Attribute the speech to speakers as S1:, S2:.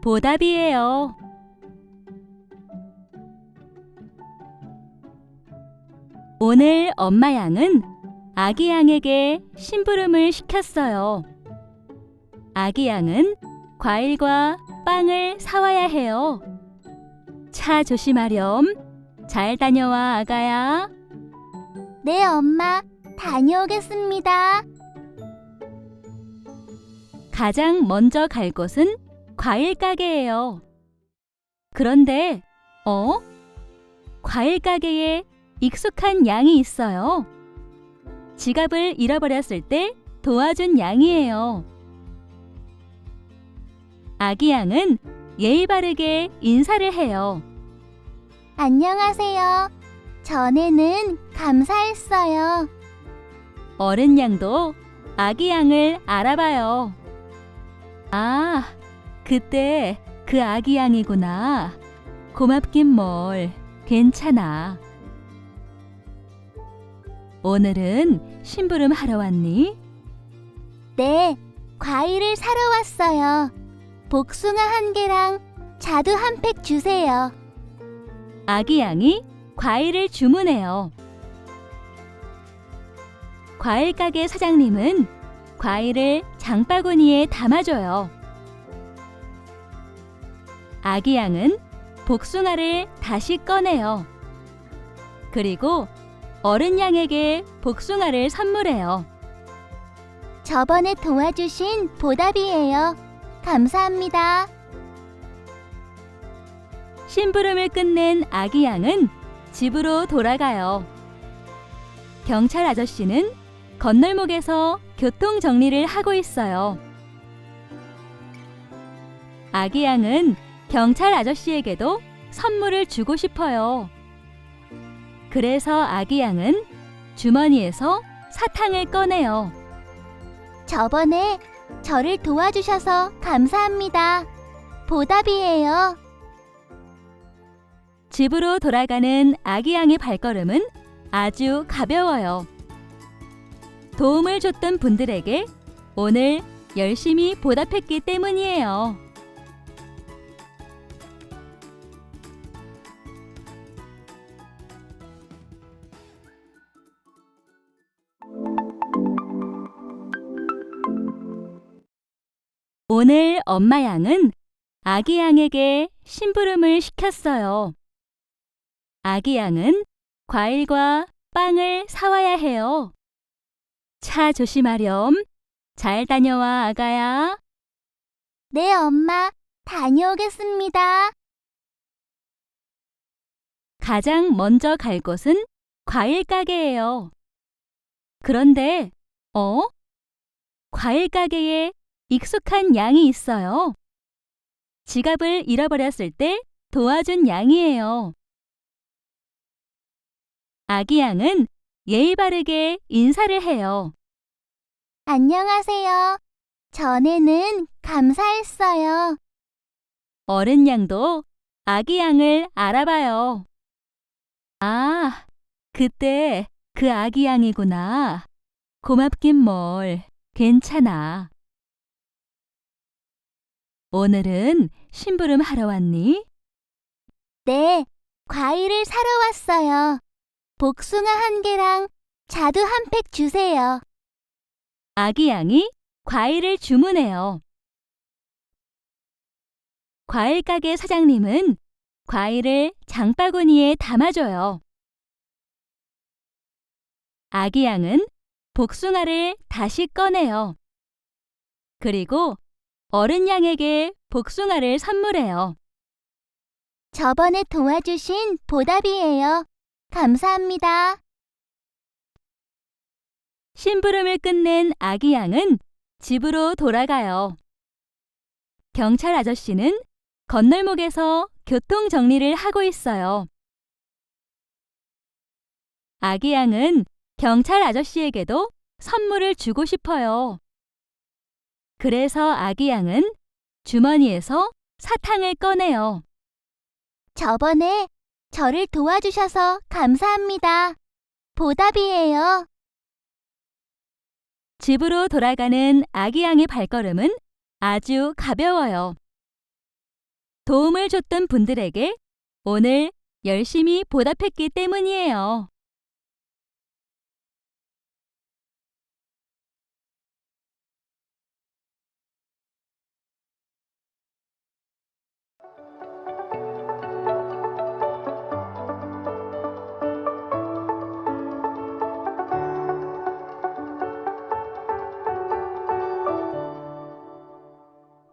S1: 보답이에요. 오늘 엄마 양은 아기 양에게 심부름을 시켰어요. 아기 양은 과일과 빵을 사와야 해요. 차 조심하렴. 잘 다녀와, 아가야.
S2: 네, 엄마. 다녀오겠습니다.
S1: 가장 먼저 갈 곳은 과일 가게예요. 그런데, 과일 가게에 익숙한 양이 있어요. 지갑을 잃어버렸을 때 도와준 양이에요. 아기 양은 예의 바르게 인사를 해요.
S2: 안녕하세요. 전에는 감사했어요.
S1: 어른 양도 아기 양을 알아봐요. 아, 그때 그 아기 양이구나. 고맙긴 뭘. 괜찮아. 오늘은 심부름 하러 왔니?
S2: 네, 과일을 사러 왔어요. 복숭아 1개랑 자두 1팩 주세요.
S1: 아기 양이 과일을 주문해요. 과일 가게 사장님은 과일을 장바구니에 담아줘요. 아기 양은 복숭아를 다시 꺼내요. 그리고 어른 양에게 복숭아를 선물해요.
S2: 저번에 도와주신 보답이에요. 감사합니다.
S1: 심부름을 끝낸 아기 양은 집으로 돌아가요. 경찰 아저씨는 건널목에서 교통 정리를 하고 있어요. 아기 양은 경찰 아저씨에게도 선물을 주고 싶어요. 그래서 아기 양은 주머니에서 사탕을 꺼내요.
S2: 저번에 저를 도와주셔서 감사합니다. 보답이에요.
S1: 집으로 돌아가는 아기 양의 발걸음은 아주 가벼워요. 도움을 줬던 분들에게 오늘 열심히 보답했기 때문이에요. 오늘 엄마 양은 아기 양에게 심부름을 시켰어요. 아기 양은 과일과 빵을 사와야 해요. 차 조심하렴. 잘 다녀와, 아가야.
S2: 네, 엄마. 다녀오겠습니다.
S1: 가장 먼저 갈 곳은 과일 가게예요. 그런데, 과일 가게에 익숙한 양이 있어요. 지갑을 잃어버렸을 때 도와준 양이에요. 아기 양은 예의 바르게 인사를 해요.
S2: 안녕하세요. 전에는 감사했어요.
S1: 어른 양도 아기 양을 알아봐요. 아, 그때 그 아기 양이구나. 고맙긴 뭘. 괜찮아. 오늘은 심부름 하러 왔니?
S2: 네, 과일을 사러 왔어요. 복숭아 1개랑 자두 1팩 주세요.
S1: 아기 양이 과일을 주문해요. 과일 가게 사장님은 과일을 장바구니에 담아줘요. 아기 양은 복숭아를 다시 꺼내요. 그리고 어른 양에게 복숭아를 선물해요.
S2: 저번에 도와주신 보답이에요. 감사합니다.
S1: 심부름을 끝낸 아기 양은 집으로 돌아가요. 경찰 아저씨는 건널목에서 교통 정리를 하고 있어요. 아기 양은 경찰 아저씨에게도 선물을 주고 싶어요. 그래서 아기 양은 주머니에서 사탕을 꺼내요.
S2: 저번에 저를 도와주셔서 감사합니다. 보답이에요.
S1: 집으로 돌아가는 아기 양의 발걸음은 아주 가벼워요. 도움을 줬던 분들에게 오늘 열심히 보답했기 때문이에요.